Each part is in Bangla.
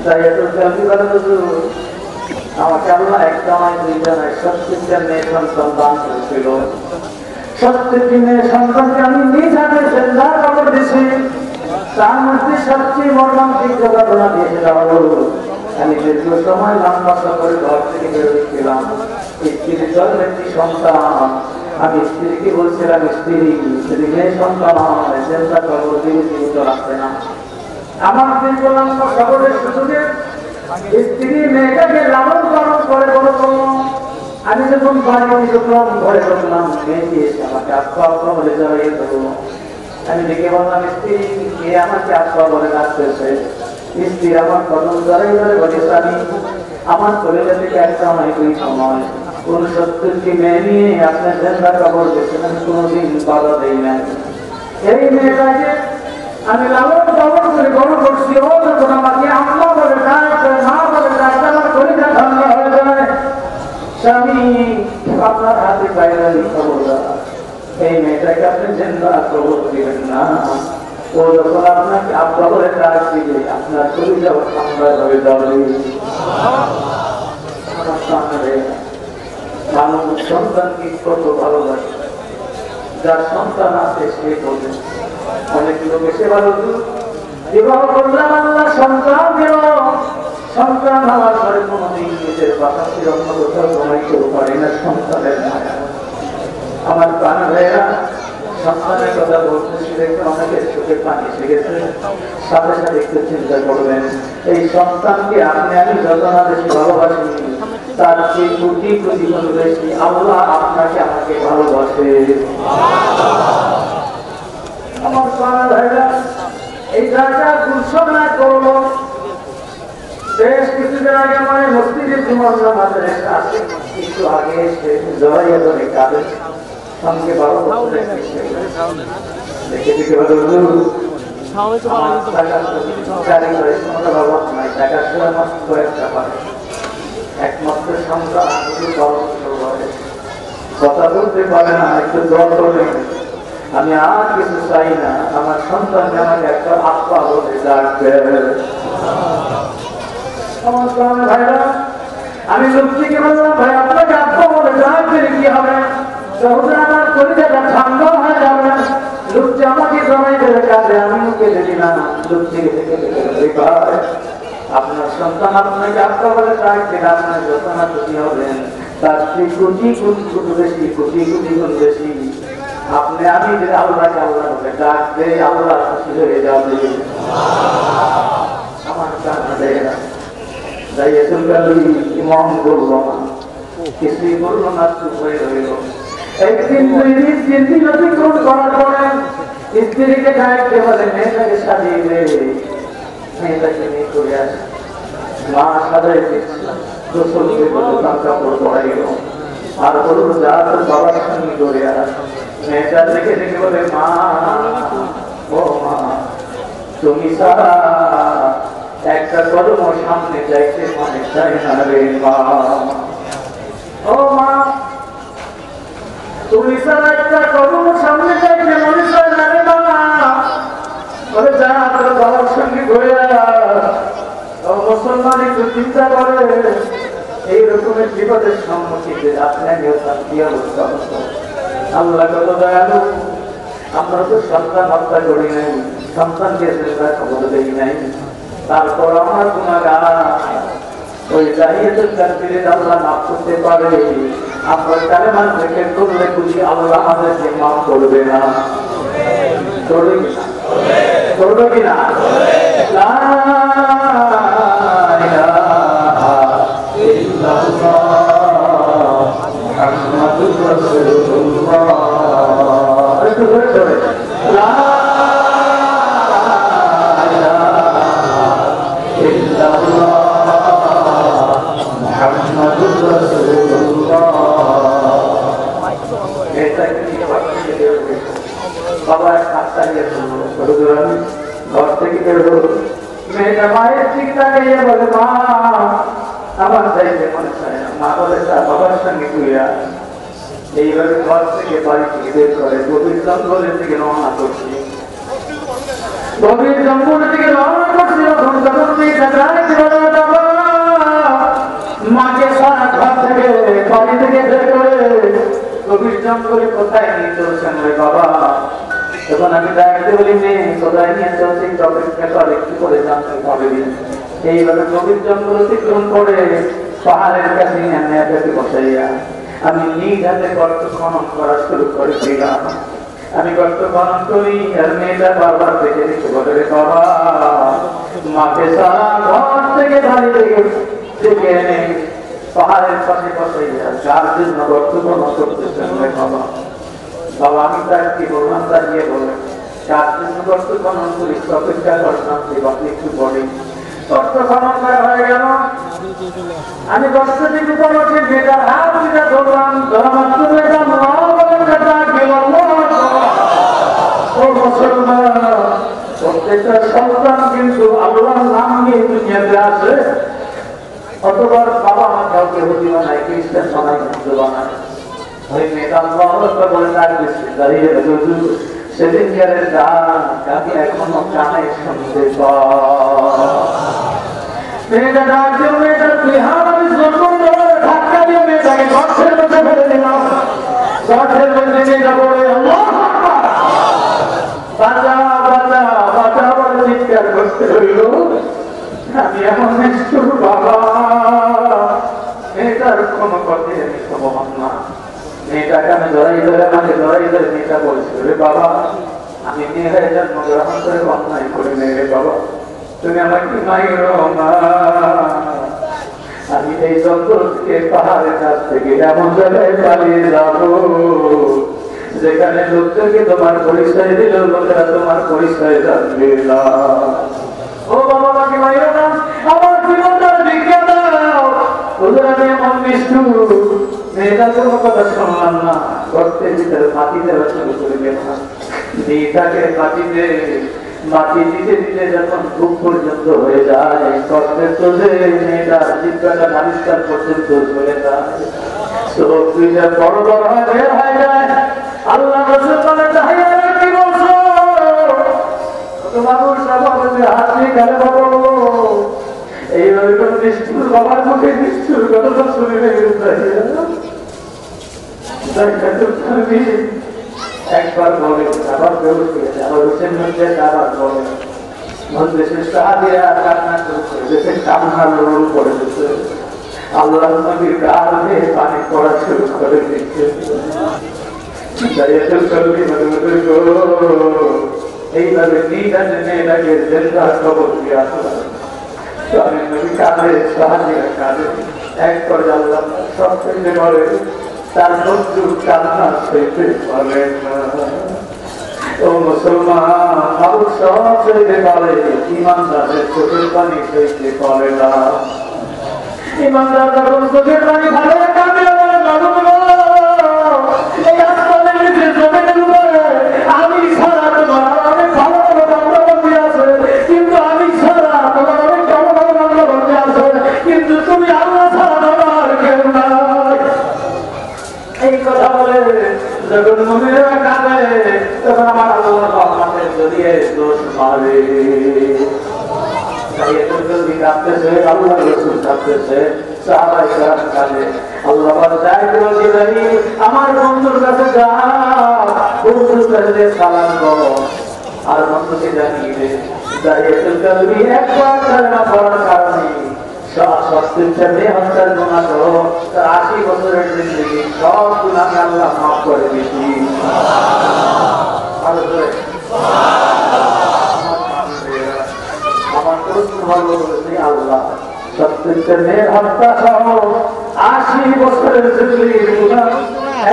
তাই এত জলদি করে আমাকে আল্লাহ একটা নয় দুইটা নয় 70টা মেয়ে সন্তান দান করেছিল। 70টি মেয়ে সন্তানকে আমি নিজ হাতে জিন্দা কবর দিয়েছি। তার মধ্যে সবচেয়ে মর্মান্তিক ঘটনা দিয়েছিলাম আমি দীর্ঘ সময় লম্বা সফরে ঘর থেকে বেরোচ্ছিলাম। স্ত্রীর জন্য একটি সন্তান। আমি স্ত্রীকে বলছিলাম, স্ত্রী যদি মেয়ে সন্তান হয় জিন্দা কবর দিয়ে জীবিত রাখবে না। আমার দীর্ঘ লম্বা সফরের সুযোগে স্ত্রী মেয়েটাকে লালন পালন করে বড় করল। আমি যখন বাড়িতে ঢুকলাম, ঘরে ঢুকলাম, মেয়েটি এসে আমাকে আত্মা বলে জড়িয়ে ধরল। আমি দেখে বললাম, স্ত্রী কে আমাকে আত্মা বলে ডাকতেছে? স্ত্রী আমার কদম জড়াই ধরে বলে, স্বামী আমার শরীরে থেকে একটা নয় দুই সময় 69টি মেয়ে নিয়ে আপনার জিন্দা কবর দিয়েছেন, আমি কোনোদিন বাধা দেই না। এই মেয়েটাকে আমি লালন পালন করে বড় করছি। ও যখন আমাকে আম্মা বলে ডাকবে, মা বলে ডাকবে, আমার শরীরটা ঠান্ডা হয়ে যায়। স্বামী আপনার হাতে বাইরে খবরদার, এই মেয়েটাকে আপনি জিন্দা কবর দিবেন না। ও যখন আপনাকে আব্বা বলে ডাক দিবে আপনার শরীরটা ঠান্ডা হয়ে যাবে। আমার সামনে মানুষ সন্তানকে কত ভালোবাসে, যার সন্তান আছে সে বলে। অনেক লোক এসে বলো বিবাহ করলাম, আল্লাহ সন্তান দিল, সন্তান হওয়ার পরে কোনদিন নিজের বাসা অন্য কোথাও ঘুমাইতেও পারে না সন্তানের মায়া। আমার প্রাণ ভাইয়েরা, সন্তানের কথা বলতেছি দেখে অনেকের চোখে পানি এসে গেছে। সাথে সাথে একটু চিন্তা করবেন, এই সন্তানকে আপনি আমি যত না বেশি ভালোবাসি, তার যে কোটি কোটি গুণ বেশি আল্লাহ আপনাকে আমাকে ভালোবাসে। আমার প্রাণ ভাইয়েরা, এই জায়গা ঘোষণা করলো বেশ কিছুদিন আগে মানে মসজিদের জীবন আমাদের আছে, একটু আগে এসে জড়াইয়া ধরে কাঁদে সঙ্গে ভালো দেখে দেখে একমাত্র সন্তান কথা বলতে পারে না, একটু দল করবে। আমি আর কিছু চাই না, আমার সন্তানকে আমাকে একটা আত্মা বলে ডাকবে। ভাইরা, আমি লোকটিকে বললাম, ভাই আপনাকে আত্মা বলে ডাকবে কি হবে? আমার কলিজাটা ঠান্ডা হয়ে যাবে। লোকটি আমাকে জমাই দেবে কাজে, আমিও কেটে দিলাম। লোকটিকে থেকে আপনার সন্তান আপনাকে আত্মা বলে ডাকবে, আপনার যত না খুশি হবেন তার কোটি কোটি বেশি, কোটি কোটি গুণ বেশি আপনি আমি যে আল্লাহকে আল্লাহ বলে ডাকবে, আল্লাহ খুশি হয়ে যাবে। আমার কান্না দেয় না, যাই এখনকার ইমাম বললো না, কিছুই বললো না, চুপ হয়ে রইল। একদিন দিন অতিক্রম করার পরে স্ত্রীকে ডাকতে বলে, মেয়েটাকে সাজিয়ে দে, মেয়েটাকে নিয়ে করে আসে। মা সাজাই দিচ্ছে, গোসল কাপড় পড়াইল, আর বললো যা তোর বাবার সঙ্গে করে আস। মেয়েটা দেখে দেখে বলে, মা ও মা, তুমি সারা একটা কদম সামনে যাইতে মনে চাই না রে মা। ও মা, তুমি সারা একটা কদম সামনে যাইতে মনে চাই না রে মা। বলে যা তোর বাবার সঙ্গে ঘুরে আস। মুসলমান একটু চিন্তা করে এই রকমের বিপদের সম্মুখীন আপনি কি অবস্থা হতো। আল্লাহ কত দয়ালু, আমরা তো সন্তান হত্যা করি নাই, সন্তানকে খবর দেই নাই, তারপর আমার গুনাহগার ওই জাহিয়াতুল কাফিরের আল্লাহ মাফ করতে পারে। আমরা কালেমা জিকির করলে বুঝি আল্লাহ আমাদেরকে মাফ করবে না? করবে কিনা? করবে কিনা? লা ইলাহা ইল্লাল্লাহ মুহাম্মাদুর রাসূলুল্লাহ। একটু ধরে ধরে লা ঘর থেকে মেয়েটা মায়ের চিন্তা নিয়ে বলে, মা আমার চাইতে মনে চায় না। মা বলে বাবার সঙ্গে ঘুরিয়া এইভাবে ঘর থেকে বাড়ি থেকে বের করে গভীর জঙ্গলের দিকে রওনা করছি। গভীর জঙ্গলের দিকে রওনা করছি, তখন মেয়েটা তখন আমি ডাকতে বলি মেয়ে কোথায় নিয়ে চলছে অপেক্ষা করে একটু করে জানতে হবে। এইভাবে গভীর জঙ্গল অতিক্রম করে পাহাড়ের কাছে নেয়াটাকে বসাইয়া আমি নিজ হাতে গর্ত খনন করা শুরু করেছিলাম। আমি গর্ত খনন করি আর মেয়েটা বারবার দেখে দিতে বলে রে বাবা মাকে সারা ঘর থেকে বাড়ি থেকে ডেকে এনে পাহাড়ের পাশে বসাইয়া যার জন্য গর্ত খনন করতেছেন রে বাবা। বাবা আমি তার কি বললাম তা গিয়ে বললেন যার জন্য গর্ত খনন করি অপেক্ষা করলাম যে বাকি একটু বলে গর্ত খনন করা হয়ে গেল। আমি গর্ত থেকে বলছি বেটার হাত দুটা ধরলাম ধরা মাত্র বেটার ও মুসলমান প্রত্যেকটা সন্তান কিন্তু আল্লাহর নাম নিয়ে দুনিয়াতে আসে। অতবার বাবা মা কাউকে হতি বানায় খ্রিস্টান বানায় হিন্দু বানায় ওই মেয়েটা আল্লাহ বলে তার দাঁড়িয়ে সেদিন গেলে কাকে এখনো কানে শুনতে মেয়েটা ডাকছে মেয়েটার দুই হাত আমি জোর ধাক্কা দিয়ে মেয়েটাকে গর্তের মধ্যে ফেলে দিলাম। গর্তের মধ্যে মেয়েটা বলে বাঁচা বাঁচা বাঁচা বলে চিৎকার করতে হইল। আমি এমন নিষ্ঠুর বাবা মেয়েটার কোনো কথা আমি সম্ভব না। মেয়েটাকে আমি জড়াই ধরে আমাকে জড়াই ধরে মেয়েটা বলছিল রে বাবা আমি মেয়ে হয়ে জন্ম গ্রহণ করে অন্যায় করে নেই রে বাবা তুমি আমাকে মাইরো না। আমি এই জঙ্গল থেকে পাহাড়ের কাছ থেকে এমন জায়গায় পালিয়ে যাবো যেখানে লোকদেরকে তোমার পরিচয় দিল লোকেরা তোমার পরিচয় জানবে না। ও বাবা আমাকে মাইরো না আমার জীবনটার ভিক্ষা দাও। ওদের আমি এমন নিষ্ঠুর মেয়েটা কোনো কথা শুনলাম না। গর্তের ভিতরে মাটি দেওয়া শুরু করে গেলাম। মেয়েটাকে মাটিতে মাটি দিতে দিতে যখন খুব পর্যন্ত হয়ে যায় কষ্টের চোখে মেয়েটা জিজ্ঞাসা আবিষ্কার পর্যন্ত চলে যায়। চোখ দুইটা বড় বড় হয় বের হয়ে যায়। আল্লাহ রাসূল বলেন কি বলছো বাবুর সভাপতি হাত দিয়ে গেলে বাবু এইভাবে কোন নিষ্ঠুর বাবার মুখে নিষ্ঠুর কথা শুনে একবার বলে আবার বেরোজ করেছে আবার হোসেন মধ্যে আবার বলে মধ্যে সাহাবিরা কান্না করছে দেশের কান্নার রোল করে দিচ্ছে। আল্লাহ নবীর কারণে পানি পড়া শুরু করে দিচ্ছে। এইভাবে নিজানে মেয়েটাকে জেলদার খবর দিয়ে আসলাম। স্বামী নবী কাঁদে সাহাবিরা কাঁদে এক করে আল্লাহ সব থেকে বলে তার বন্ধু কান্না সইতে পারে না। ও মুসলমান মানুষ সব সইতে পারে ইমানদারের চোখের পানি সইতে পারে না। ইমানদার যখন চোখের পানি ভালো কাঁদে বলে এই আসমানের নিচে জমিনের উপরে আমি ছাড়া তোমার অনেক ভালো ভালো বান্ধবী আছে কিন্তু আমি ছাড়া তোমার অনেক ভালো ভালো বান্ধবী আছে কিন্তু তুমি আল্লাহ ছাড়া তোমার কেউ নাই। এই কথা বলে যখন মুমিনেরা কাঁদে তখন আমার আল্লাহ রহমতের জড়িয়ে দোষ মারে। কাঁদতেছে আল্লাহ রাসূল কাঁদতেছে সাহাবায়ে কেরাম কাঁদে। আল্লাহ বলে আমার বন্ধুর কাছে যা বন্ধুর কাছে সালাম করো আর বন্ধুকে জানিয়ে দে দাইয়াতুল কলবি একবার কালেমা পড়ার কারণে হত্যার গুনাহ সহ 80 বছরের জিন্দেগি সব গুনাহ আল্লাহ মাফ করে দিয়েছি। আমার প্রশ্ন হলো আল্লাহ সত্যের মেয়ের হত্যা সহ 80 বছরের জিন্দেগির গুনাহ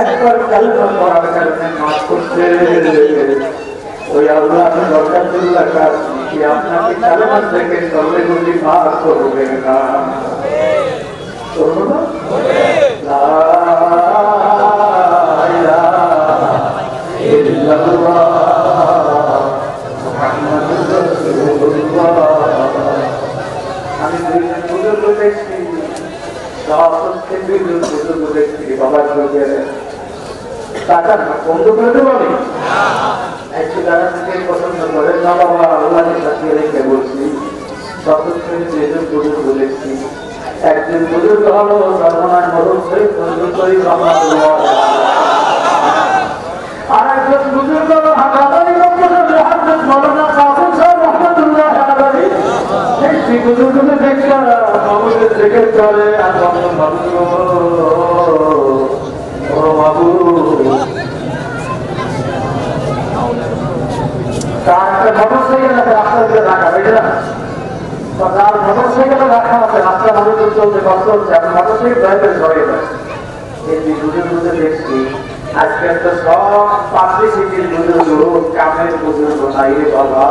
একবার কালেমা পড়ার কারণে মাফ করছে। ওই আল্লাহ বরকাতুল্লাহ কাছে আপনাকে কালেমা থেকে করলে যদি মাফ করবে না করবো না লা ইলাহা ইল্লাল্লাহ মুহাম্মাদুর রাসূলুল্লাহ। আমি দুইজন বুজুর্গ দেখছি দুইজন বুজুর্গ দেখছি বাবার যুগে টাকা বন্ধ করে দেবো আমি একটু যারা থেকে পছন্দ করে না বাবা আল্লাহকে সাথে রেখে বলছি দুজন বুজুর্গ দেখছি। একজন বুজুর্গ হলো সর্বনাশ মরুন শহীদ মঞ্জুর করিম আর একজন বুজুর্গ হলো দেখছি বুঝুগুলো দেখলা বাবুদের দেখে চলে আর বাবু ও বাবু তার মোটরসাইকেল আছে রাস্তার উপরে রাখা বুঝলাম তার মোটরসাইকেল রাখা আছে রাস্তা মানুষের চলতে কষ্ট হচ্ছে আমি মোটরসাইকেল ড্রাইভার সবাই এই বুঝুগুলো দেখছি আজকাল তো সব পাবলিসিটির বুজুর্গ কামের বুজুর্গ নাই রে বাবা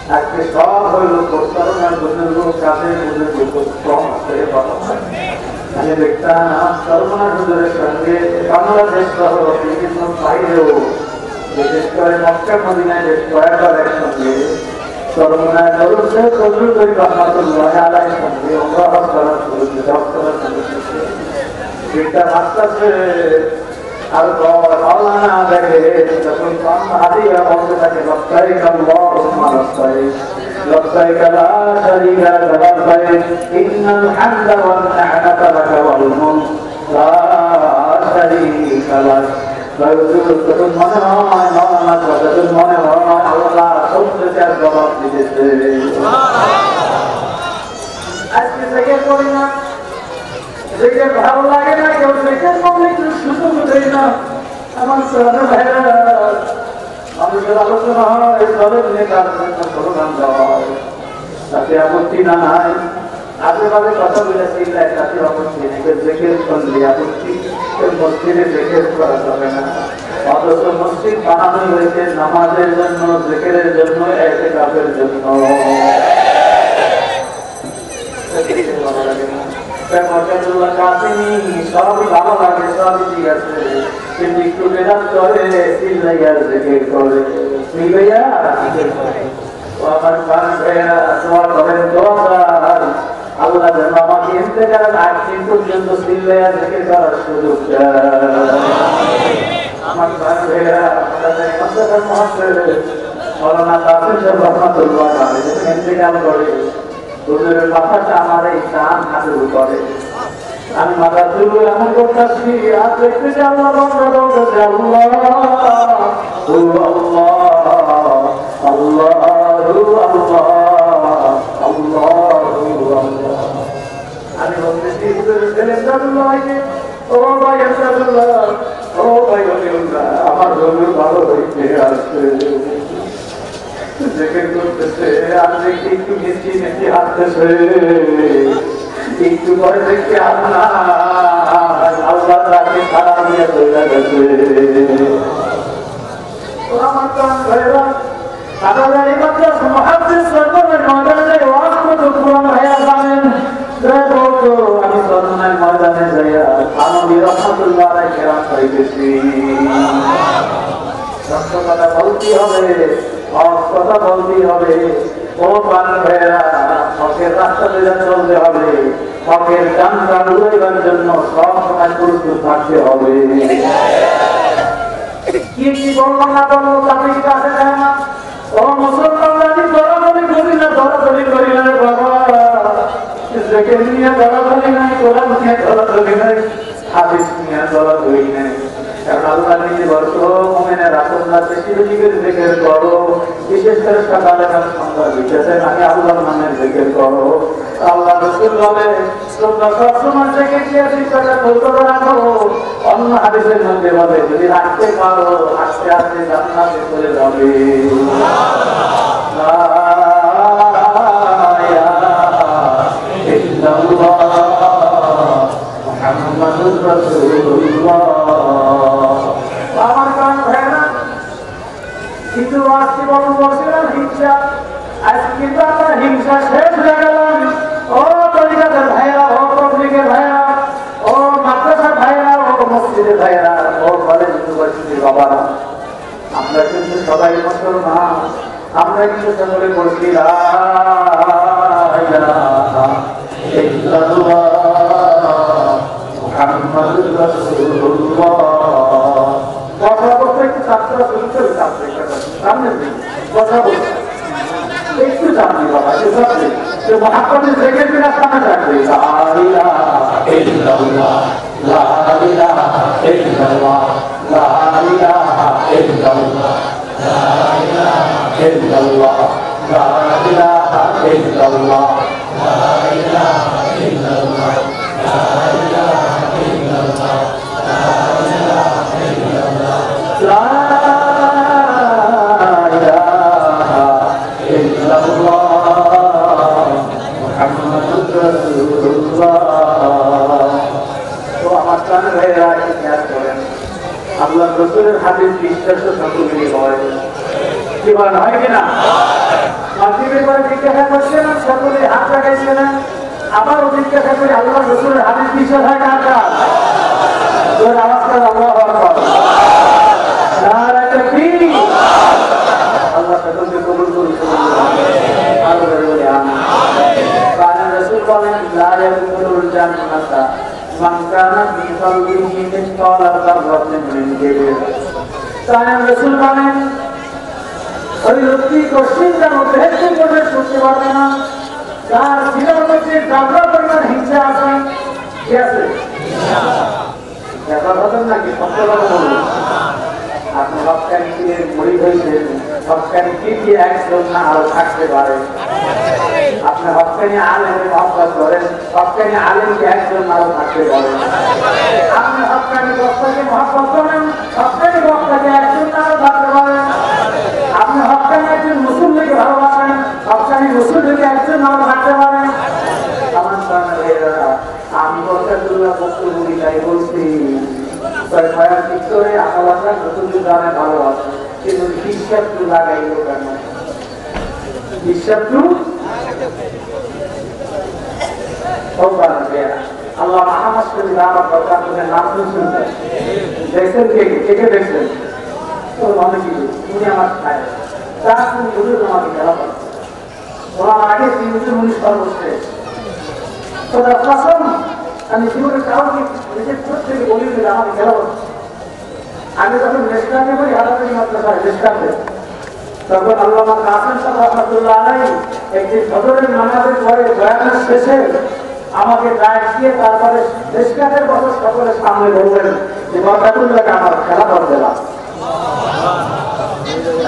আজকে সব হইল প্রস্তাবনার বুজুর্গ কামের বুজুর্গ কম আছে বাবা আমি দেখতাম সর্বনাথ হুজুরের সঙ্গে বাংলাদেশ সহ বিভিন্ন বাইরেও বিশেষ করে মক্কা মদিনায় বেশ কয়েকবার একসঙ্গে সর্বনাথ হচ্ছে বুজুর্গ রহমাতুল্লাহ আলাইহির সঙ্গে ওমরা হজ করার শুরুতে দপ্তরের শুরুতে এটা মাস্টারছে আর মাওলানা দেখে যখন হাদিয়া বলতে থাকে লব্বাইক আল্লাহুম্মা লব্বাইক লব্বাইক লা শারীকা লাক লব্বাইক ইন্নাল হামদা ওয়ান নি'মাতা লাক ওয়াল মুলক লা শারীকা লাক তখন মনে হয় মাওলানা তখন মনে হয় আল্লাহ সবচেয়ে জবাব দিতেছে আজকে থেকে করি না দেখে ভালো লাগে না কেউ দেখে মনে একটু সুযোগ দেয় না আমার সোনার ভাইরা মানুষের আলোচনা হয় দলের নেতার জন্য স্লোগান দেওয়া হয় তাতে আপত্তি না নাই আশেপাশে কথা বলেছি তাতে আপত্তি নেই দেখে শুনলে আপত্তি মসজিদে দেখে করা যাবে না অথচ মসজিদ বানানো হয়েছে নামাজের জন্য জিকিরের জন্য ইতিকাফের জন্য ভালো লাগে না সব ভালো লাগে সবই ঠিক আছে কিন্তু একটু মেধাত করে সিলাইয়ার জিকির করে সিলাইয়া আমার প্রাণ ভাইয়া তোমার ঘরের দোয়ার আল্লাহ যেন আমাকে ইন্তেকালের আগ দিন পর্যন্ত সিলাইয়ার জিকির করার সুযোগ আমার প্রাণ ভাইয়া আমাদের মাদ্রাসার মহাশয় মওলানা কাসিম সাহেব রহমাতুল্লাহ আলাইহি ইন্তেকাল করে হুজুরের মাথাটা আমার এই ডান হাতের উপরে আমি মাথা তুলে এমন করতেছি আর দেখতেছি আল্লাহ বলতেছে আল্লাহ আল্লাহ আমি বলতেছি হুজুরের ছেলে ও ভাই ও ভাই আমার হুজুর ভালো হইতে আসছে জিকির করতেছে আর দেখি একটু মিষ্টি মিষ্টি হাঁটতেছে একটু পরে দেখি আল্লাহ তাকে খারাপ দিয়ে চলে গেছে আমার প্রাণ ভাইরা আপনারা এই মাদ্রাসা মুহাদ্দিস সরকারের ময়দানে ওয়াজ করতে কোরআন ভাইয়া জানেন বলতো আমি সরকারের ময়দানে যাইয়া আমি রহমাতুল্লাহ আলাইহি কেরাম পাইতেছি সত্য কথা বলতে হবে কথা বলতেই হবে ও প্রাণ ভাইয়েরা হকের রাস্তা দিয়ে চলতে হবে হকের জানটা উড়াইবার জন্য সব সময় প্রস্তুত থাকতে হবে কি কি বললাম না বললো তাতে কি কাছে যায় না ও মুসলমান আমি দরাদরি করি না দরাদরি করি না বাবা দেখে নিয়ে দরাদরি নাই কোরআন নিয়ে দরাদরি নাই হাদিস নিয়ে দরাদরি নাই আল্লাহ নিজে বলতো মুমিনের আপনারা বেশি বেশি করে জিকির করো বিশেষ করে সকালে সন্ধ্যা বিকেলে আমি আল্লাহর নামের জিকির করো আল্লাহ রাসূল বলে তোমরা সবসময় জিকির দিয়ে জিকিরটা করতে রাখো অন্য হাদিসের মধ্যে বলে যদি রাখতে পারো আস্তে আস্তে জান্নাতে চলে যাবে লা ইলাহা ইল্লাল্লাহ মুহাম্মাদুর রাসূলুল্লাহ আমার প্রাণ ভাইরা কিন্তু আজকে বলুন বলছিলাম হিংসা আজকে কিন্তু আমরা হিংসা শেষ হয়ে গেলাম ও তরিকাতের ভাইরা ও পাবলিকের ভাইরা ও মাদ্রাসার ভাইরা ও মসজিদের ভাইরা ও কলেজ ইউনিভার্সিটির বাবারা আমরা কিন্তু সবাই মুসলমান আমরা কিন্তু সকলে বলছি লা ইলাহা ইল্লাল্লাহ মুহাম্মাদুর রাসূলুল্লাহ কথা বলতে একটু ছাত্ররা শুনতে সামনে কথা বলতে একটু জানবি বাবা মহাপ্রভুর থেকে বিনা সামনে থাকবে লা ইলাহা ইল্লাল্লাহ তো আমার প্রাণ ভাইয়েরা খেয়াল করেন, আল্লাহ রসুলের হাদিস বিশ্বাস সকলেরই হয়, কি বলেন হয় কিনা? মাগরিবের পরে জিজ্ঞাসা করছে না, সকলে হাত লাগাইছে না, আবারও জিজ্ঞাসা করে আল্লাহ রসুলের হাদিস বিশ্বাস হয় কার কার? আওয়াজ করে আল্লাহু আকবার। নারায়ে তাকবীর। আল্লাহ সকলকে কবুল করুন। আরো বলে বলে আমিন। কারণ রাসূল বলেন লা ইয়াদখুলুল জান্নাতা মান কানা ফি কলবিহি মিসকালা যাররাতিন মিন কিবর। কারণ রাসূল বলেন ওই ব্যক্তি কষ্টির মধ্যে একটু প্রবেশ করতে পারবে না যার দিলের মধ্যে যাত্রা পরিমাণ হিংসা আছে। কি আছে? দেখা পাবেন নাকি সত্যবাদ বলুন, আপনি হকানি দিয়ে মরিদ হয়েছেন, হকানি কি একজন না আরো থাকতে পারে। আপনি হকানি আলেমে মহব্বত করেন, হকানি আলেমকে একজন আরো থাকতে পারে। আপনি হকানি বক্তাকে মহব্বত করেন, হকানি বক্তাকে একজন আরো থাকতে পারেন। আপনি হকানি একজন মুসলিমকে ভালোবাসেন, হকানি মুসলিমকে একজন আরো থাকতে পারেন। আমার সামনে আমি বক্তাতুল্লাহ বক্তব্য তাই বলছি, ভালোবাসে কিন্তু হিসাবটু লাগাইল কেন? হিসাবটু আল্লাহ মাহমদ শরীফ আমার বরকাতুল্লাহ নাম শুনছেন, দেখছেন কে কে দেখছেন? অনেক কিছু উনি আমার খায় তার তুমি হুজুর তোমাকে খেলা করছে, ওনার আগে 319 সর্বশেষ আমি জীবনে কাউকে নিজের চোখ থেকে বলি যে আমাকে খেলা করছে। আমি যখন নেশকাতে বলি হাজারি মাদ্রাসায় নেশকাতে, তখন আল্লামা কাসেম সাহেব রহমাতুল্লাহ আলাইহি একদিন ফজরের নামাজের পরে বয়ানের শেষে আমাকে ডাক দিয়ে তারপরে নেশকাতের বছর সকলের সামনে বললেন যে বরকাতুল্লাহকে আমার খেলা করতে না।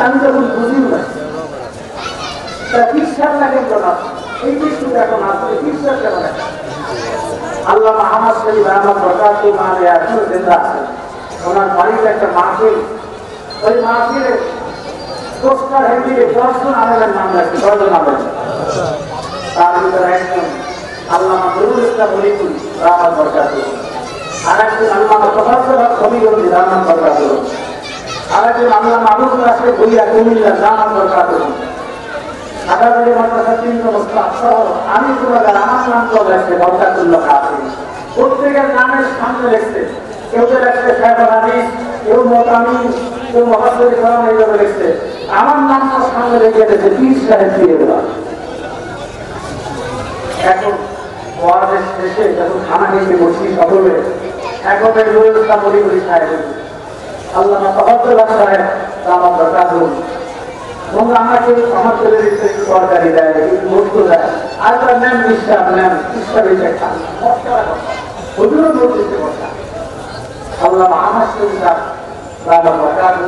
আমি তখন বুঝি না তা বিশ্বাস লাগে না, এই কিছু এখন আসলে বিশ্বাস কেন না? আল্লাহ মাহমদ শরীফ আহমদ বরকাতুল্লাহ মানে এখনো জিন্দা আছে। ওনার বাড়িতে একটা মাহফিল, ওই মাহফিলে পোস্টার হেঁটিয়ে 10 জন আলেমের নাম রাখছে, 10 জন আলেম। তার ভিতরে একজন আল্লামা নুরুল ইসলাম হলিকুল আহমদ বরকাতুল্লাহ, আর একজন আল্লামা তফাজ্জল হক হবিগঞ্জি আহমদ বরকাতুল্লাহ, আর একজন আল্লামা আবুল কাসেম ভুইয়া কুমিল্লা আহমদ বরকাতুল্লাহ। আগামী মাদ্রাসা 3 অবস্থা সহ আমি তোমাদের আমার নাম তো লেখছে বরকাতুল্লাহ কাফি। প্রত্যেকের নামের সামনে লেখছে, কেউ লেখছে শাইখুল হাদিস, কেউ মোতামি, কেউ মুহাদ্দিস ইসলাম, এইভাবে লেখছে। আমার নামটা সামনে লেগে গেছে পীর সাহেব ফিরেলা। এখন ওয়াজের শেষে যখন খানা খেতে বসি সকলে, এখন নুরুল ইসলাম হলিকুল সাহেব, আল্লামা তফাজ্জল সাহেব আহমদ বরকাতুল্লাহ আমাকে আমার ছেলে সরকারি দেয়, বস্তু দেয়, আর তার নেন বিশ্বাস নেন হিসাবে খান হুজুরও বলতেছে কথা। আল্লাহ আমার সুবিধা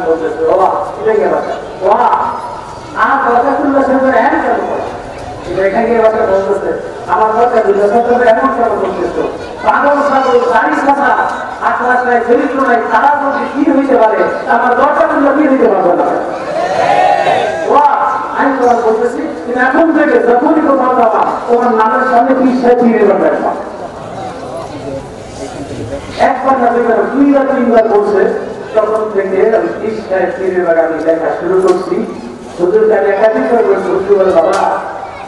বলতেছে ওয়া এটা গিয়ে বাচ্চা ওয়া আর বরকাতুল্লাহ সাহেবের এমন কেন করে এখানে গিয়ে বাচ্চা বলতেছে আমার বরকাতুল্লাহ সাহেবের এমন কেন বলতেছো? পাগল ছাগল গাড়ি ছাড়া আখলাক নাই, চরিত্র নাই, তারা যদি কি হইতে পারে আমার বরকাতুল্লাহ কি হইতে পারবে না? আমি তোমার বলতেছি এখন থেকে যখনই তোমার বাবা তোমার নামের সামনে বিশ্বাস ফিরে যাবে, একবার না দুইবার 2-3বার বলছে, তখন থেকে বিশ্বাস ফিরে যাবে আমি দেখা শুরু করছি। হুজুরকে আমি একাধিকবার বলছি, হুজুর বলে বাবা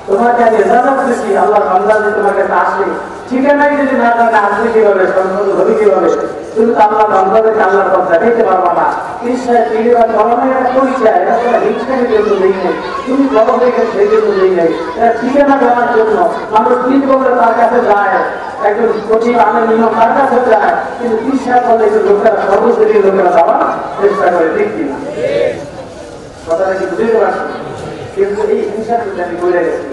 তোমাকে আমি এজাজত দিচ্ছি, আল্লাহ বান্দা যে তোমার কাছে আসে ঠিকানাই যদি না জানে আসবে কিভাবে, সম্পর্ক হবে কিভাবে? তুমি তো আল্লাহ বান্দাদেরকে আল্লাহর পথ দেখাইতে পারবা না। বিশ্বাস ফিরে যাবে ধরনের একটা পরিচয়, এটা তোমার হিংসাকে জন্য নেই নাই, তুমি বড় হয়ে গেছে সেই জন্য নেই নাই, এটা ঠিকানা দেওয়ার জন্য মানুষ 3 বছর তার কাছে যায়, একজন কঠিন আনন্দ তার কাছে যায়, কিন্তু বিশ্বাস করলে লোকেরা সর্বশরীর লোকেরা যাওয়ার চেষ্টা করে, দেখি না কথাটা কি বুঝতে পারছি? কিন্তু এই হিংসার আমি বলে গেছি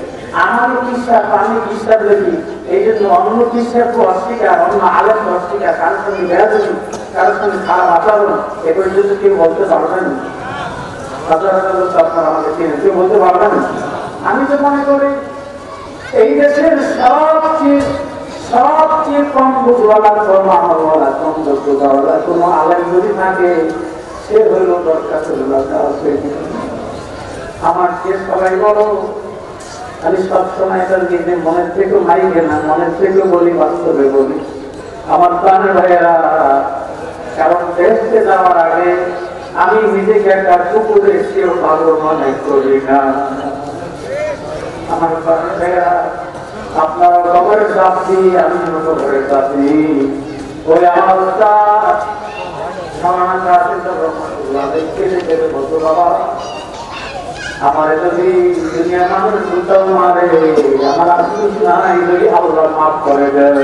আমার বিশ্বাস আমি বিশ্বাস দেখি, এই জন্য অন্য বিশ্বাসকে অস্বীকার, অন্য আলেম অস্বীকার, কারোর সঙ্গে বেড়াচ্ছি, কারোর সঙ্গে খারাপ আচরণ এ পর্যন্ত কেউ বলতে পারবেন। হাজার হাজার লোক আপনারা আমাকে চেনে, কেউ বলতে পারবেন। আমি তো মনে করি এই দেশের সবচেয়ে কম বুঝওয়ালা, কম আমলওয়ালা, কম যোগ্যতাওয়ালা কোনো আলেম যদি থাকে সে হইল বরকাতুল্লাহ। আমার যে সবাই বড় আমি সবসময় এটার দিকে মনের থেকে মাইকে না, মনের থেকে বলি, বাস্তবে বলি। আমার প্রাণের ভাইয়েরা, কারণ দেশে যাওয়ার আগে আমি নিজেকে একটা কুকুরের চেয়েও ভালো মনে করি না। আমার প্রাণের ভাইয়েরা, আপনারা কবরের যাত্রী, আমি কবরের যাত্রী। ওই আমার আমার যদি দুনিয়া মানুষ সুলতান মারে, আমার আফসোস নাই যদি আল্লাহ মাফ করে দেয়।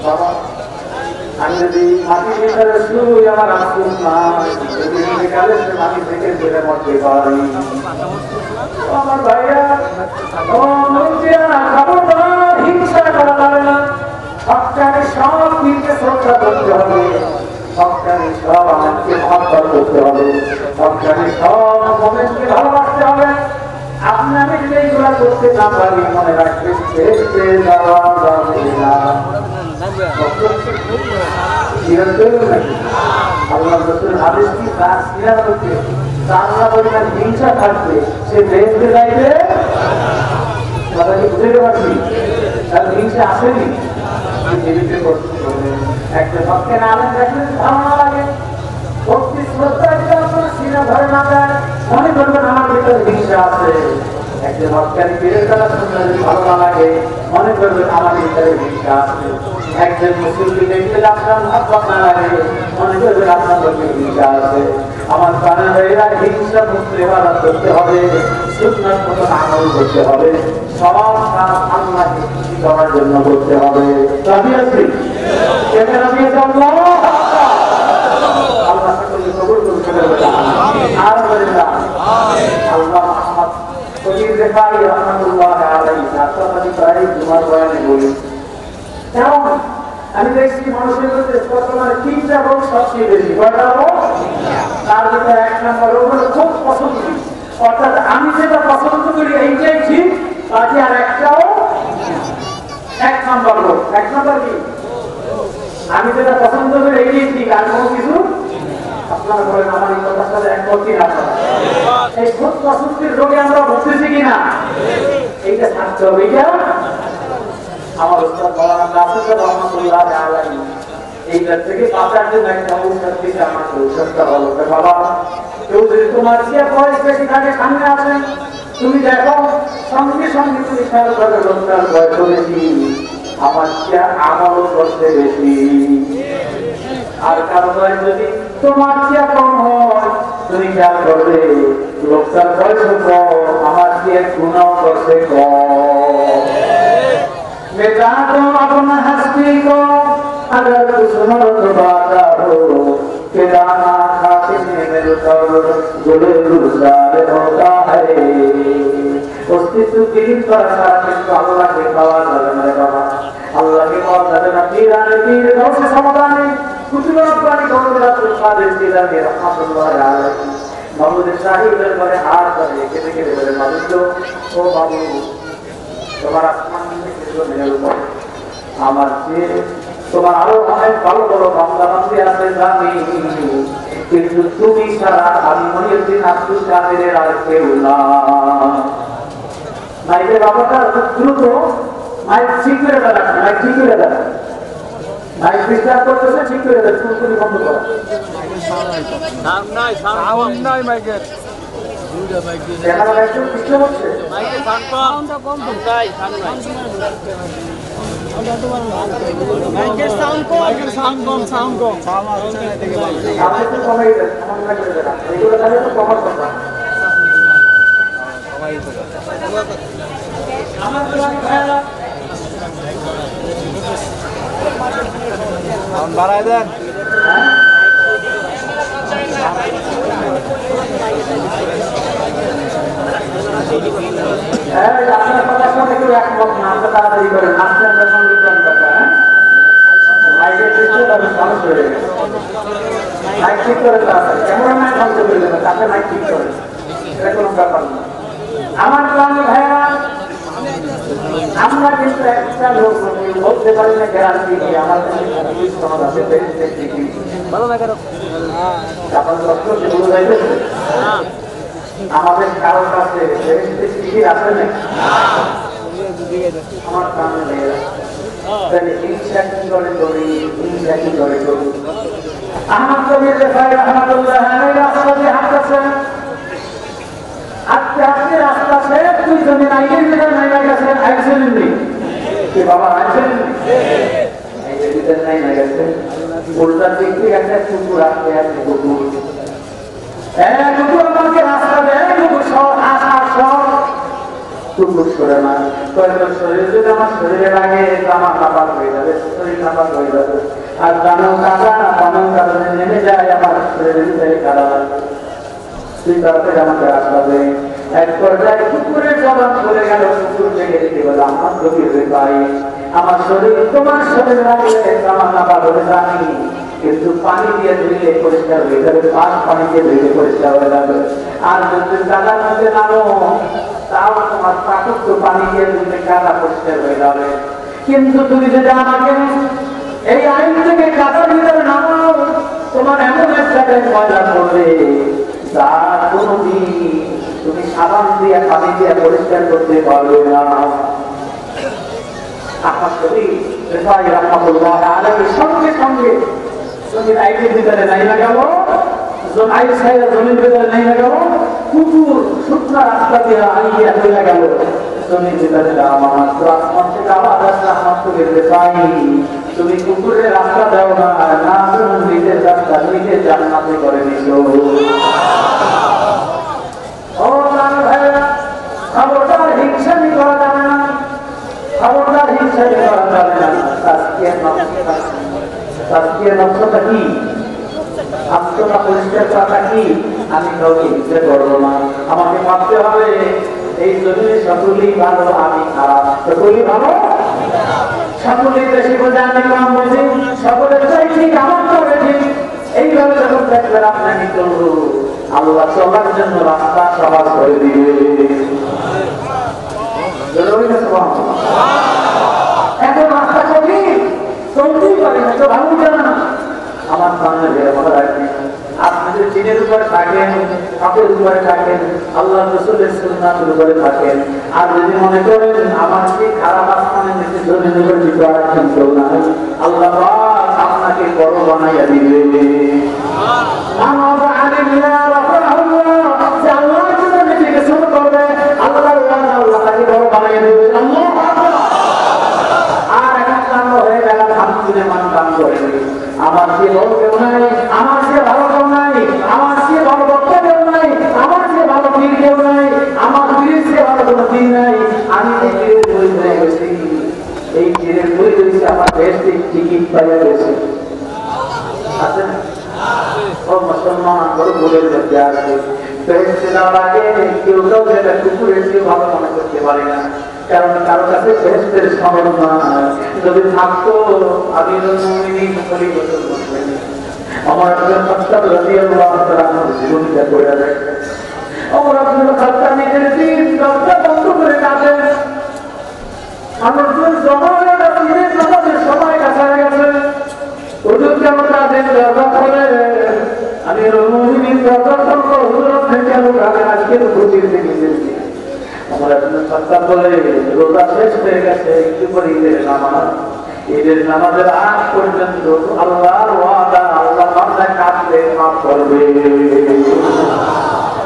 বাবা, আমি যদি মাটি ভিতরে শুই, আমার আফসোস নাই যদি কালে সে মাটি থেকে বেড়ে মরতে পারি। আমার ভাইয়া, ও মন্দিরা, খবরদার হিংসা করা যাবে না। সবটাকে সব দিকে শ্রদ্ধা করতে হবে, সবটাকে সব আমাকে মহব্বত করতে হবে, সবটাকে সব মোমেনকে ভালোবাসতে হবে। আপনি আমি যদি এইগুলা করতে না পারি, মনে রাখবেন দেখতে যাওয়া যাবে না। আল্লাহ রাসূলের হাদিস কি তার সিরাত হচ্ছে, তার পরিমাণ হিংসা থাকবে, সে দেখতে যাইবে। কথা কি বুঝতে পারছি? তার হিংসা আসেনি। একটা ভক্তের আলেম দেখলে ধারণা লাগে, ভক্তি শ্রদ্ধা সিনা ধরে না দেয়, মনে করবেন আমার ভিতরে হিংসা আছে। একটা ভক্তের পীরের কথা শুনলে যদি ভালো না লাগে, মনে করবেন আমার ভিতরে হিংসা আছে। একজন মুসলিম দেখলে আপনার ভাবনা না লাগে, মনে করবেন আপনার লোকের হিংসা আছে। আমার প্রাণের ভাইয়েরা, হিংসা মুক্ত ইবাদত করতে হবে, সুন্নাত মতো আমল করতে হবে, সব কাজ আল্লাহকে খুশি করার জন্য করতে হবে। রাজি আছি? কেন রাজি আছে? আল্লাহ সকলকে কবুল করুন। আর বলেন আল্লাহ মুহাম্মদ কবির রেফাই রাহমাতুল্লাহ আলাইহি আত্মবাদী প্রায় জুমার বয়ানে বলি, কেমন আমি দেখছি মানুষের মধ্যে বর্তমানে তিনটা রোগ সবচেয়ে বেশি। কয়টা রোগ? তার ভিতরে এক নম্বর রোগ হলো খুব পছন্দ, অর্থাৎ আমি যেটা পছন্দ করি এইটাই ঠিক, বাকি আর একটাও এক নম্বর রোগ। এক নম্বর কি? আমি যেটা পছন্দ করি এইটাই ঠিক, আর কোনো কিছু। আপনারা বলেন আমার এই কথার সাথে একমত কি না? এই খুব পছন্দের রোগে আমরা ভুগতেছি কিনা? এইটা থাকতে হবে। এইটা আমার উস্তাদ মাওলানা নাসির রহমাতুল্লাহ আলাইহি এইটার থেকে বাঁচার জন্য একটা ঔষধ দিতে আমাকে ঔষধটা বলো। বাবা, কেউ যদি তোমার যে বয়স বেশি থাকে সামনে আসেন, তুমি দেখো সঙ্গে সঙ্গে তুমি খেয়াল করে লোকটার বয়স বেশি, আমার চেয়ে আমারও করতে বেশি। আর কারো বয়স যদি তোমার চেয়ে কম হয়, তুমি খেয়াল করবে লোকটার বয়স কম, আমার চেয়ে গুণাও করতে কম। मिटा दो अपना हस्ती को, अगर दुश्मन बाता हो, किराना खाते में मिलकर गुले गुलजार होता है। अस्तित्व की परसा किसको अल्लाह के पावा करने बाबा, अल्लाह के पावा करना पीराने पीर गौश समाधाने कुछ लोग अपनी गौरवला तुल्फादिल जिलानी रहमतुल्लाह अलैहि महमूद शाही दरबारे हाथ करे के बड़े मालूम ओ बाबू তোমার আসমান আমার চেয়ে তোমার আরো অনেক ভালো বড় বাংলা বাংলা আছে জানি, কিন্তু তুমি ছাড়া আমি মহিউদ্দিন আব্দুল কাদেরের আর কেউ না। মাইকের বাবাটা দ্রুত মাইক ঠিক করে দেন, মাইক ঠিক করে দেন, মাইক ডিস্টার্ব করতেছে, ঠিক করে দেন, তুমি বন্ধ করো। সাউন্ড নাই মাইকের। বাড়াই দেন। আপনার কথার সাথে একটু একমত না, আপনি তাড়াতাড়ি করেন, নাচতে আমরা সংবিধান কথা। মাইকের দিচ্ছে তাদের মানুষ হয়ে গেছে, মাইক ঠিক করে তাড়াতাড়ি, ক্যামেরাম্যান ধ্বংস করে দেবেন, তাতে মাইক ঠিক করে, এটা কোনো ব্যাপার না। আমার প্রাণী ভাইরা, আমরা কিন্তু একটা লোক বলতে পারি না গ্যারান্টি নিয়ে আমার সমাজ আছে ভালো না কেন আপনার আমাদের কারোর কাছে টিকিট আছে না? আমার কানে মেয়েরা তাহলে হিংসা কি করে করি, হিংসা কি করে করি। আহমদ কবির রেফাই রহমাতুল্লাহ আলাইহি রাস্তা দিয়ে হাঁটতেছেন, হাঁটতে হাঁটতে রাস্তা শেষ, দুইজনে নাইকের ভিতরে নাইমা গেছেন। আইছেন কি বাবা, আইছেন নাইকের ভিতরে নাইমা গেছেন। উল্টার দিক থেকে একটা কুকুর আসতে আসতে কুকুর কুকুর আমাকে রাস্তা দেয়, কুকুর সব আসার সব কুকুর সরে না। শরীর যদি আমার শরীরে লাগে আমার নাপাক হয়ে যাবে, শরীর নাপাক হয়ে যাবে। আর দানো কাদা পানও কাদা নেমে যায় আমার শরীরের ভিতরে কাদা লাগবে। তুই তাড়াতাড়ি আমাকে রাস্তা দেয়। এক পর্যায়ে কুকুরের জবাব চলে গেল। কুকুর থেকে দেখে বলে আমার গভীর ভাই, আমার শরীর তোমার শরীরে লাগলে আমার নাপাক হয়ে জানি, কিন্তু পানি দিয়ে ধুইলে পরিষ্কার হয়ে যাবে, পানি দিয়ে ধুইলে পরিষ্কার হয়ে যাবে। আর যদি কাদার মধ্যে নামো তাও তোমার প্রাকৃত পানি দিয়ে ধুইলে কাদা পরিষ্কার হয়ে যাবে। কিন্তু তুমি যদি আমাকে এই আইন থেকে কাদার ভিতরে নামাও, তোমার এমন এক জায়গায় ময়লা পড়বে যা কোনদিন তুমি সাবান দিয়ে পানি দিয়ে পরিষ্কার করতে পারবে না। আমার শরীর সঙ্গে সঙ্গে জমির আইনের ভিতরে নাই লাগাবো, জমির ভিতরে নাই লাগাবো, কুকুর শুকনা রাস্তা দিয়ে আইয়া চলে গেল জমির ভিতরে। আমার আসমান থেকে আওয়াজ আসলে আমার তো যেতে চাই, তুমি কুকুরের রাস্তা দাও না, না তুমি নিজের রাস্তা নিজের জান্নাতে করে নিছো। ও ভাইরা, খবরদার হিংসামি করা যাবে না, খবরদার হিংসামি করা যাবে না। তাজকিয়ার নকশাটা কি, আত্মটা পরিষ্কার করাটা কি? আমি কাউকে হিংসা করবো না, আমাকে ভাবতে হবে এই জমিনে সকলেই ভালো, আমি খারাপ। সকলেই ভালো, সকলেই বেশি বোঝে, আমি কম বুঝি, সকলের চাই ঠিক আমার চলে ঠিক। এইভাবে যখন দেখবেন আপনাকে চলবো, আল্লাহ চলার জন্য রাস্তা সহজ করে দিবে। এখন রাস্তা কঠিন, চলতেই পারি না, তো ভালো জানা না। আমার সামনে বের করা রাখবেন, আপনি যদি দিনের উপরে থাকেন, হকের উপরে থাকেন, আল্লাহ রাসূলের সুন্নাতের উপরে থাকেন, আর যদি মনে করেন আমার কি খারাপ আসমানে নিচে জমির উপরে কিছু রাখছেন কেউ না, আল্লাহ পাক আপনাকে বড় বানাইয়া দিবে। আল্লাহ নিজেকে ছোট করবে, আল্লাহ তাকে বড় বানাইয়া দেবে। আর এখন কান্ড হয়ে গেল, ধান তুলে মান কান করে আমার সে বড় কেউ নাই, আমার সে ভালো কেউ নাই, আমার সে ভালো বক্তা কেউ নাই, আমার সে ভালো পীর কেউ নাই, আমার পীরের সে ভালো কোনো পীর নাই। আমি এই পীরের বই হয়ে গেছি, এই পীরের বই হয়েছে আমার বেশ টিকিট পাইয়া গেছে। আছে না? ও মুসলমান বড় ভুলের মধ্যে আছে। বেহেশতে যাওয়ার আগে কেউ কেউ যেটা কুকুরের চেয়ে ভালো মনে করতে পারে না, কারণ কারো কাছে বেহেশতের স্মরণ না। যদি থাকতো আমি আমার জীবনটা করে দেয়, আমার নিজের দিন বন্ধ করে কাঁদেন। মানুষজন সময় কাছে গেছে, হুজুর কেমন কাঁদেন দরজা খোলে, আমি দরজা খুলবো, হুজুর কেন কাঁদেন, আজকে খুশির দিন এসেছি। আমার একজন সত্তা বলে রোজা শেষ হয়ে গেছে, একটু করে ঈদের নামাজ, ঈদের নামাজের আগ পর্যন্ত আল্লাহর ওয়াদা, আল্লাহ বান্দা কাঁদলে মাফ করবে।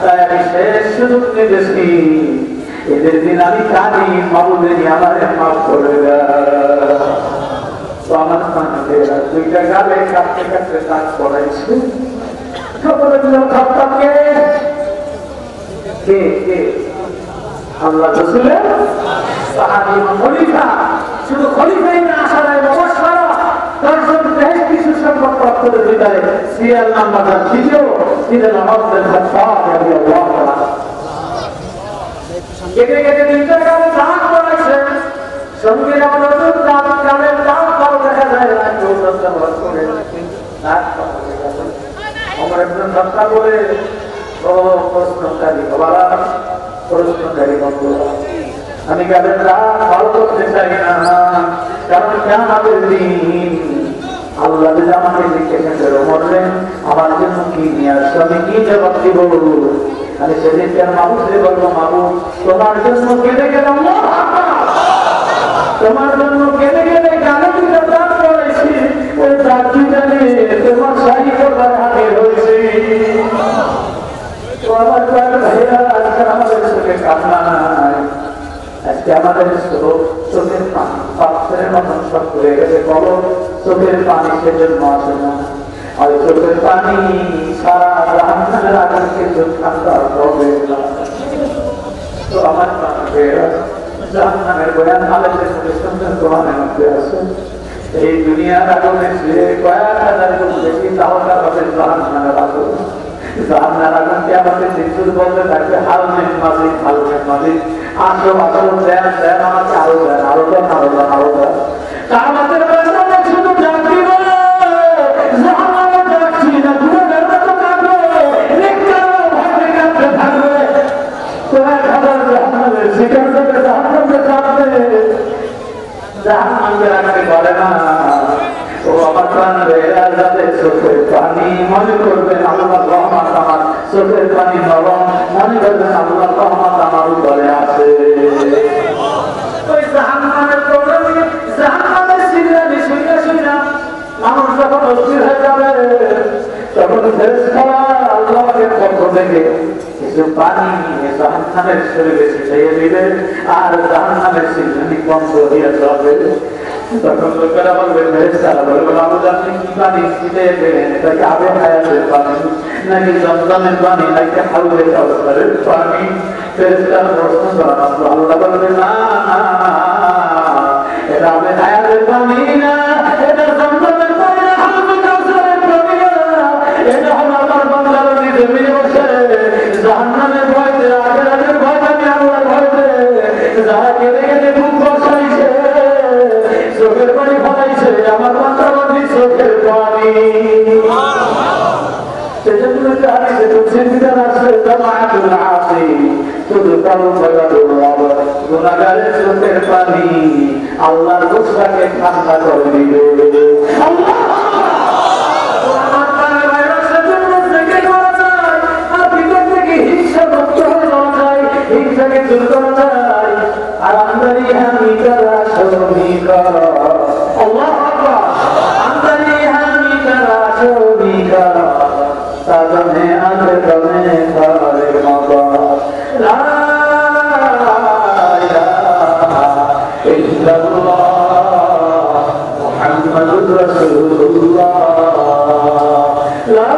তাই আমি শেষ সুযোগ নিয়েছি, ঈদের দিন আমি কাঁদি, মাবুদের আমারে মাফ করে দেয়। তো আমার সামনে দুইটা গালে কাঁদতে কাঁদতে কাজ করাইছে। খবর কে কে কে আল্লাহ রাসূলের সাহাবী খলিফা, শুধু খলিফাই না, আশারায়ে মুবাশশারা 10 জন বেহেশতি সুসংবাদ প্রাপ্তদের ভিতরে সিরিয়াল নাম্বার 2 ছিলেন ওমর বিন খাত্তাব রাদিয়াল্লাহু তাআলা। কেটে কেটে দুইটা কালে দাঁত পড়াইছে, সঙ্গে আমাদের দাঁত কালের দাঁত পাও দেখা যায় না, কেউ ব্যবহার করে দাঁত পাওয়া গেছে। ওমর বিন খাত্তাব বলে, ও প্রশ্নকারী বাবারা, প্রশ্নকারী বন্ধুরা, আমি কাদের রাত ভালো করতে চাই না, কারণ কিয়ামতের দিন আল্লাহ যদি আমাকে জিজ্ঞাসা করে, মরলেন আমার জন্য কি নিয়ে আসছো, আমি কি জবাব দিব? আমি সেদিনকার মানুষে বলবো, মাবু তোমার জন্য কেঁদে গেলাম, তোমার জন্য কেঁদে গেলে গানে দুটো দাঁত করেছি, ওই দাঁত দুইটা নিয়ে তোমার শাড়ি করবার হাতে হয়েছে। আমার ভাইয়া, আজকে আমাদের চোখে কান্না নাই, আজকে আমাদের চোখের পানি পাত্রের মতন সব করে গেছে। বলো চোখের পানি সেজন্য আসে না, আর চোখের পানি সারা জাহান্নামের আগুন কিছু ঠান্ডা হবে না। তো আমার ভাইয়া, জাহান্নামের বয়ান আলোচনা সুন্দর কোরআনের মধ্যে আছে। এই দুনিয়ার আগুনে যে কয়েক হাজার গুণ বেশি তাহলে হবে জাহান্নামের আগুন। জাহান্নামের আগুন কি আমাদের নিশ্চয় বলতে থাকবে, হালমেন মালিক, হালমেন মালিক, আসো আসো, দেন দেন, আমাকে আরো দেন, আরো দেন, আরো দেন, আরো দেন। আমাদের শুধু ডাকতে বলে জাহান্নামে ডাকছি না, গুণের মতো কাঁদবে, নেককারও ভাবে কাঁদতে থাকবে। কয়েক হাজার জাহান্নামের শিকার থেকে জাহান্নামে কাঁদবে, জাহান্নামকে রাখতে পারে না। ও আমার প্রাণ ভাইয়েরা, যাদের চোখের পানি মনে করবেন আল্লাহর রহমত আমার, চোখের পানি নরম মনে করবেন আল্লাহর রহমত আমার উপরে আছে। ওই জাহান্নামের প্রবলেমে, জাহান্নামের সিরিয়ালি শুনে শুনে মানুষ যখন অস্থির হয়ে যাবে, তখন ফেরেশতারা আল্লাহকে পক্ষ থেকে কিছু পানি জাহান্নামের শরীরে ছিটিয়ে দিবে, আর জাহান্নামের সিরিয়ালি বন্ধ হয়ে যাবে। তখন লোকেরা বলবে, ফেরেশতারা বলবে, আপনি কি পানি ছিটিয়ে দিলেন? এটা কি আবে হায়াতের পানি, নাকি জমজমের পানি, নাকি হাউজে কাউসারের পানি? ফেরেশতারা প্রশ্ন করেন, আল্লাহ বলবে, না এটা আবে হায়াতের পানি না, এটা জমজমের পানি না, হাউজে কাউসারের পানি না, এটা হলো আমার বান্দার জমিনে বসে জাহান্নামের ভয়তে, আখিরাতের ভয়তে, আমি আল্লাহর ভয়তে যারা কেঁদে কেঁদে বুক বসাইছে, চোখের পানি ফলাইছে, আমার বান্দা বান্দি চোখের পানি। সেজন্য হাদিসে কুদসির ভিতরে আছে, জামাআতুল আসি, শুধু কারণ গুনাহগারের চোখের পানি আল্লাহর গুসরাকে ঠান্ডা করে দিবে। আল্লাহ দূর করা যায়, আর আমদানি হামি করা সবই করা, আল্লাহু আকবার, আমদানি হামি করা সবই করা, সাজনে আদমে করে মাবা, লা ইলাহা ইল্লাল্লাহ মুহাম্মাদুর রাসূলুল্লাহ, লা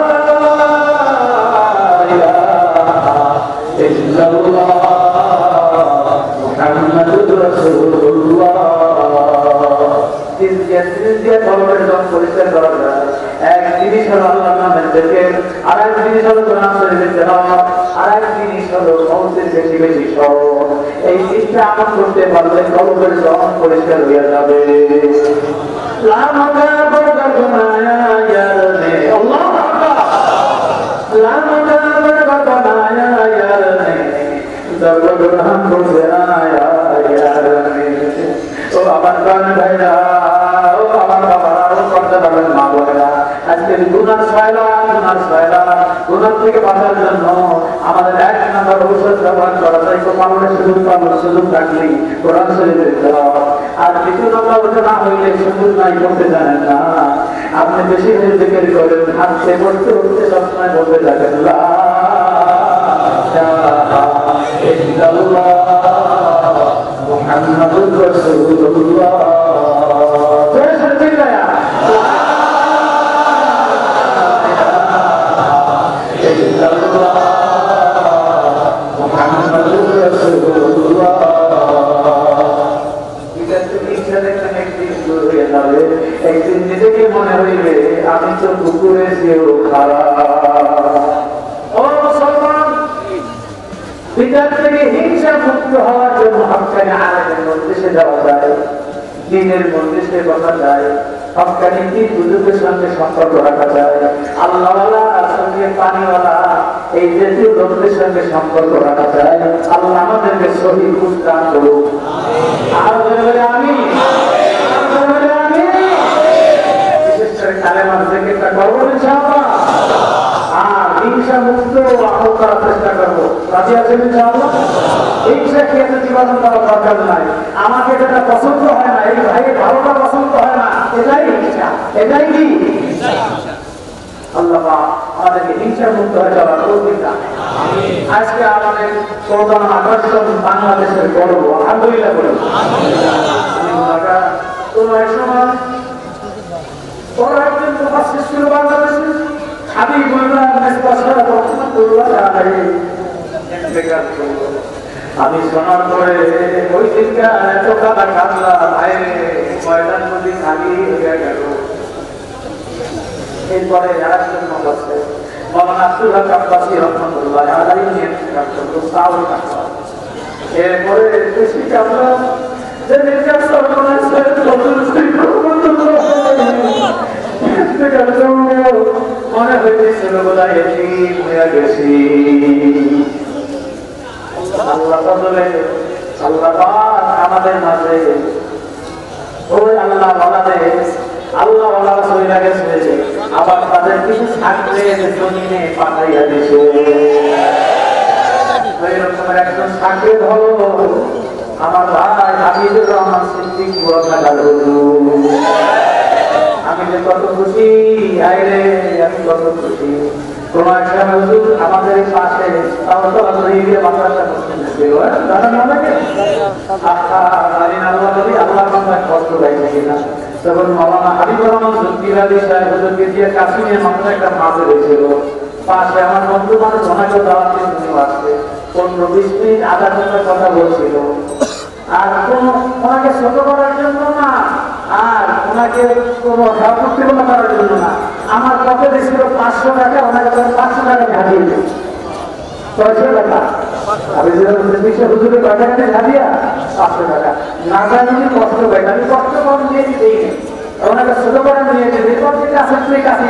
ইলাহা ইল্লাল্লাহ মুহাম্মাদুর রাসূলুল্লাহ। পরিষ্কার করা যায়। এক জিনিস হলো আল্লাহর নামের জিকির, আর এক জিনিস হলো কোরআন শরীফের তেলাওয়াত, আর এক জিনিস হলো মৌতের বেশি বেশি স্মরণ। এই তিনটা আমল করতে পারলে কলবের জন পরিষ্কার হয়ে যাবে। লা মাকাবরা গুনায়া ইয়ারনে, আল্লাহু আকবার, লা মাকাবরা গুনায়া ইয়ারনে, দরদ রহম করবে আয়া ইয়ারনে। ও আমার প্রাণ ভাইরা, ও আমার বাবারা, ও করতে পারবেন মা বোনেরা, আজকে গুনার ছয়লা, গুনার থেকে বাঁচার জন্য আমাদের এক নম্বর ঔষধ ব্যবহার করা যায়, সুযোগ থাকলেই কোরআন শরীফের তেলাওয়াত। আর দ্বিতীয় নম্বর ওটা না হইলে সুযোগ নাই, করতে জানেন না, আপনি বেশি বেশি জিকির করেন, হাঁটতে পড়তে উঠতে সবসময় বলতে থাকেন লা ইলাহা ইল্লাল্লাহ মুহাম্মাদুর রাসূলুল্লাহ। একদিন নিজেকে মনে হইবে আমি তো কুকুরে যেও খারাপ। ও মুসলমান, ভিতর থেকে হিংসা মুক্ত হওয়ার জন্য হক্কানি আলেমের মজলিসে যাওয়া যায়, দ্বীনের মজলিসে বসা যায়, হক্কানি দ্বীন বুজুর্গের সঙ্গে সম্পর্ক রাখা যায়, আল্লাহওয়ালা সঙ্গে পানিওয়ালা এই জাতীয় লোকদের সঙ্গে সম্পর্ক রাখা যায়। আল্লাহ আমাদেরকে সহি বুঝ দান করুন। আর আমি কালেমার জিকিরটা করবো ইনশাআল্লাহ, আর হিংসা মুক্ত আমল করার চেষ্টা করবো। রাজি আছেন ইনশাআল্লাহ? হিংসা খেতে জীবন করার দরকার নাই। আমাকে যেটা পছন্দ হয় না, এই ভাইয়ের ভালোটা পছন্দ হয় না, এটাই হিংসা। এটাই কি আল্লাহ আমাদেরকে হিংসার মুক্ত হয়ে যাওয়ার তৌফিক দান। আজকে আমাদের প্রধান আকর্ষণ বাংলাদেশের গর্ব, আলহামদুলিল্লাহ বলুন। কোন এক সময় বড় একজন মুফাসসির ছিল বাংলাদেশে, হাবিবুল্লাহ মিসবাহ রাহমাতুল্লাহ আলাইহি ইন্তেকাল করলো। আমি শোনার পরে ওই দিনটা এত কাঁদা কাঁদলাম, ভাই ময়দান নদী খালি হয়ে গেল। এরপরে আরেকজন আছে মাওলানা আব্দুল হক আব্বাসী রাহমাতুল্লাহ আলাইহি ইন্তেকাল করলো, তাও কাঁদলাম। এরপরে বেশি কাঁদলাম যে নির্যাত সর্বনাশ হয়ে মনে হয়েছিল বোধহয় এতিম হয়ে গেছি। আল্লাহ বলে আল্লাহ আমাদের মাঝে ওই আল্লাহ আল্লাহ চলে গেছে, আবার তাদের কিছু থাকলে জমিনে পাঠাইয়া দিছে। এরকমের একজন সাক্ষী হলো আমার ভাই হাবিবুর রহমান সিদ্দিক। আমি যে কত খুশি, আইরে আমি কত খুশি। কোন একটা হুজুর আমাদের পাশে মাদ্রাসা ছিল, আল্লাহ কষ্ট পাইছে কিনা। তখন মাওলানা হাবিবুর রহমান সিদ্দিক সাহেব হুজুরকে দিয়ে কাশ্মীর মাত্র একটা মাঝে হয়েছিল। পাশে আমার বন্ধু মানুষ ওনাকে দাওয়াত দিয়ে আসছে, 15-20 মিনিট আধা ঘন্টার কথা বলছিল। আর ওনাকে ছোট করার জন্য না, আর ওনাকে কোনো ঠাকুর করার জন্য না, আমার কত দিয়েছিল 500 টাকা, ওনাকে 500 টাকা ঝাঁপিয়ে দিল। 600 টাকা আমি হুজুরে কয় টাকা ঝাঁপিয়া 500 টাকা না জানি কষ্ট পাই, আমি কষ্ট কম দিয়ে দিতেই নেই। ওনাকে ছোট করে নিয়ে যেতে আসলে কাছে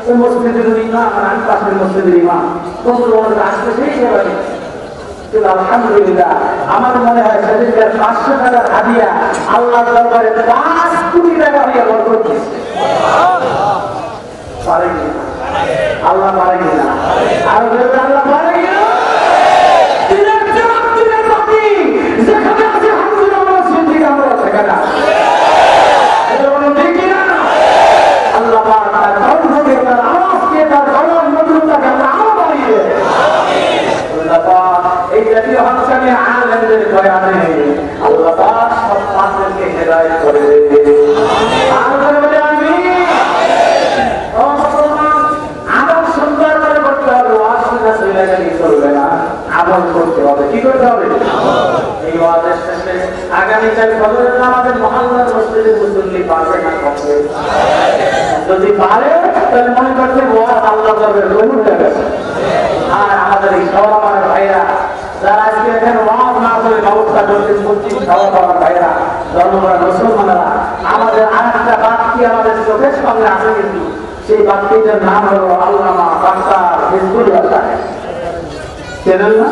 ওই মসজিদের ইমাম, আমি পাশের মসজিদের ইমাম, তবু ওনাকে আসতে সেই সেবা দিই। আলহামদুলিল্লাহ আমার মনে হয় সেদিনকার 500 টাকার হাদিয়া আল্লাহর দরবারে 5 কোটি টাকা হইয়া বরকত দিয়েছে। পারে কিনা আল্লাহ, পারে কিনা আর আল্লাহ পারে কিনা। দিনের জবাব দিনের বাকি যেখানে আছে হামদুলিল্লাহ আমরা সিদ্দিক আমরা সেখানে এটা বলো ঠিক কিনা। আল্লাহ পাক তার কণ্ঠকে, তার আওয়াজকে, তার গলার মধুরতাকে আমরা আরো বাড়িয়ে দেয়। এই জাতীয় হাসানে আলেমদের বয়ানে আল্লাহ পাক সব মানুষকে হেদায়েত করে দেবে। আমল সুন্দর করে করতে হবে, ওয়াজ শুনে চলে গেলে চলবে না, আমল করতে হবে। কি করতে হবে? এই ওয়াজের শেষে আগামীকাল ফজরের নামাজে মহল্লার মসজিদে মুসল্লি পারবে না কমবে? যদি পারে তাহলে মনে করতে ওয়াজ আল্লাহ করবে, কবুল হয়ে গেছে। আর আমাদের এই সবার ভাইরা যারা আজকে এখানে ওয়াজ না করে ব্যবস্থা করতে মসজিদ সবার ভাইরা, ধর্মরা মুসলমানেরা, আমাদের আরেকটা বাক্যি আমাদের চোখের সামনে আছে, কিন্তু সেই বাক্যিটার নাম হলো আল্লামা ডাক্তার হিজবুল্লাহ সাহেব। চেনেন না?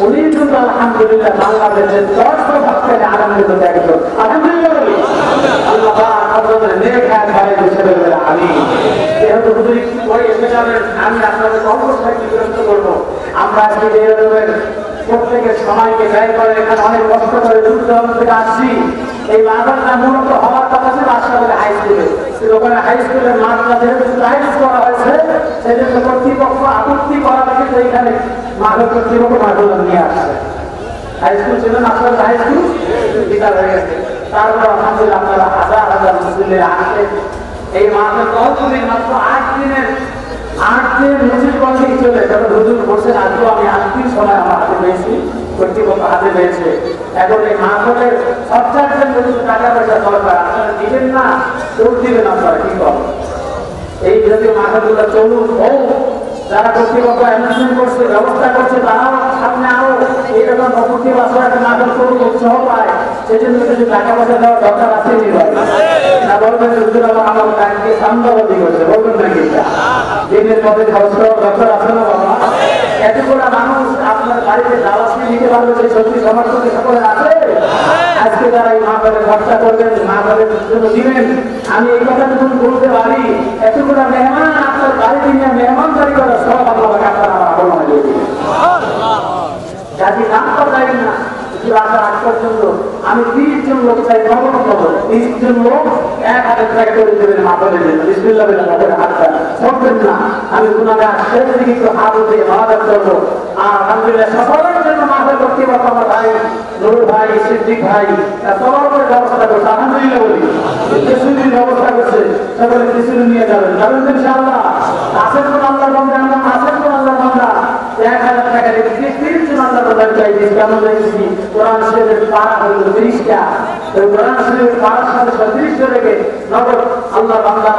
উনি কিন্তু আলহামদুলিল্লাহ বাংলাদেশের 10 ভাগের আলমের মধ্যে একজন। আলহামদুলিল্লাহ বলি আল্লাহ আপনাদের নেক হায়াত বাড়িয়ে দিতে পারে। আমি যেহেতু হুজুরি পরে এসে যাবেন, আমি আপনাদের অবশ্যই বিরক্ত করবো। আমরা আজকে যে প্রত্যেকের সময়কে ব্যয় করে এখানে অনেক কষ্ট করে দূর দূরান্ত থেকে আসছি। এই মাদ্রাসা মূলত হওয়ার কথা ছিল আশরাফুল হাই স্কুলে, কিন্তু ওখানে হাই স্কুলের মাদ্রাসা যেহেতু প্রাইভেট করা হয়েছে, সেই জন্য কর্তৃপক্ষ আপত্তি করা থেকে এইখানে মাদ্রাসা কর্তৃপক্ষ মাদ্রাসা নিয়ে আসছে। হাই স্কুল ছিল না আশরাফুল হাই স্কুল, বিকাল হয়ে গেছে। তারপর আলহামদুলিল্লাহ আপনারা হাজার হাজার মুসলিম আসছে। এই মাদ্রাসা তহবিলের মাত্র 8 দিনের 8 দিন মুসলিম বন্ধই চলে, যখন হুজুর বসে আজও আমি 8 দিন সময় আমার হাতে পেয়েছি, কর্তৃপক্ষ হাতে পেয়েছে। এখন এই মাহফিলের খরচার জন্য টাকা পয়সা দরকার, আপনারা দিবেন না, দৌড় দিবেন আপনারা, কি করবেন? এই জাতীয় মাহফিলগুলো চলুন হোক। যারা কর্তৃপক্ষ অ্যানাউন্সমেন্ট করছে, ব্যবস্থা করছে, তারাও সামনে আরো এইরকম প্রকৃতি বাসা একটা মাহফিল করুন, উৎসাহ পায়। সেই জন্য কিছু টাকা পয়সা দেওয়ার দরকার আছে না? বলবেন হুজুর আমার টাকা সামদাবাদি করছে, বলবেন নাকি? দিনের মধ্যে খরচ করার দরকার আছে না বাবা? এতগুলো মানুষ আপনার বাড়িতে দাওয়াত নিতে পারবে, সেই শক্তি সমর্থন সকলে আছে। আজকে যারা এই মাহফিলে খরচা করবেন, মাহফিলের জন্য দিবেন, আমি এই কথা যখন বলতে পারি, এতগুলো মেহমান আপনার বাড়িতে নিয়ে মেহমানদারি করার সব আপনার কি নাম করা যায় না আসার আগ পর্যন্ত আমি 30 জন লোক চাই, নগদ 30 জন লোক 1000 টাকা করে দেবেন মাথার জন্য। বিসমিল্লাহ বলে মাথার হাতটা ধরবেন না। আমি গুনাহগার শেষ দিকে একটু হাত উঠিয়ে মাথার করবো। আর আলহামদুলিল্লাহ সকলের জন্য মাথার করতে পারবো আমার ভাই নুরুল ভাই, সিদ্দিক ভাই সবার উপরে ব্যবস্থা করছে। আলহামদুলিল্লাহ বলি কিছুদিন ব্যবস্থা করছে, সকলে কিছু নিয়ে যাবেন ইনশাআল্লাহ। আসেন কোন আল্লাহর বান্দা, আসেন কোন আল্লাহর বান্দা 1000 টাকা দিয়ে 30 জন আল্লাহর বান্দা চাইছি। কেমন দেখছি কোরআন শরীফের পারা হলো 30টা, ওই কোরআন শরীফের পারার সাথে 36 রেখে নগদ আল্লাহর বান্দা